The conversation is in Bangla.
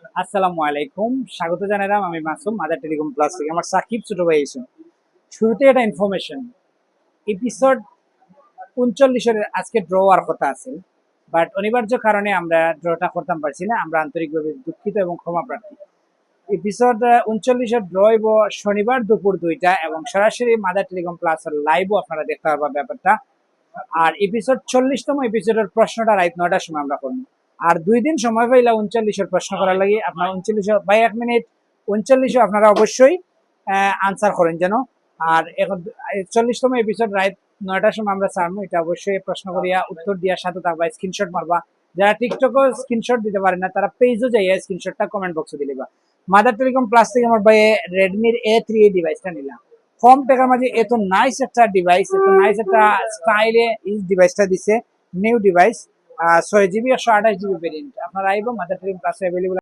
আসসালামু আলাইকুম, স্বাগত জানালাম। আমি মাসুম, মাদার টেলিকম প্লাস থেকে। আমার সাকিব ছোট ভাই এসে শুরুতে একটা ইনফরমেশন, এপিসোড 39-এর আজকে ড্র হওয়ার কথা আছে, বাট অনিবার্য কারণে আমরা ড্রটা করতাম পারছি না। আমরা আন্তরিকভাবে দুঃখিত এবং ক্ষমা প্রার্থী। এপিসোড 39-এর ড্র হইব শনিবার দুপুর 2টা এবং সরাসরি মাদার টেলিকম প্লাসের লাইভও আপনারা দেখতে পারবেন ব্যাপারটা। আর এপিসোড 40তম এপিসোডের প্রশ্নটা রাত 9টার সময় আমরা করবো। আর 2 দিন সময় পাইলা 39-এর প্রশ্ন করার লাগে। আপনার 39 বাই 1 মিনিট 39 আপনারা অবশ্যই আনসার করেন যেন। আর এখন 40তম এপিসোড রাত 9টার সময় আমরা ছাড়বো। এটা অবশ্যই প্রশ্ন করিয়া উত্তর দেওয়ার সাথে থাকবা, স্ক্রিনশট মারবা। যারা টিকটকও স্ক্রিনশট দিতে পারে না তারা পেজও যাইয়া স্ক্রিনশটটা কমেন্ট বক্সে দিলেবা। মাদার টেলিকম প্লাস থেকে আমার ভাই রেডমির A3 ডিভাইসটা নিলাম। কম টাকার মাঝে এত নাইস একটা ডিভাইস, এত নাইস একটা স্টাইলে এই ডিভাইসটা দিছে। New device 6 GB 128 GB variant. আপনারা আইব মাদার টেলিকম প্লাসে অ্যাভেলেবল।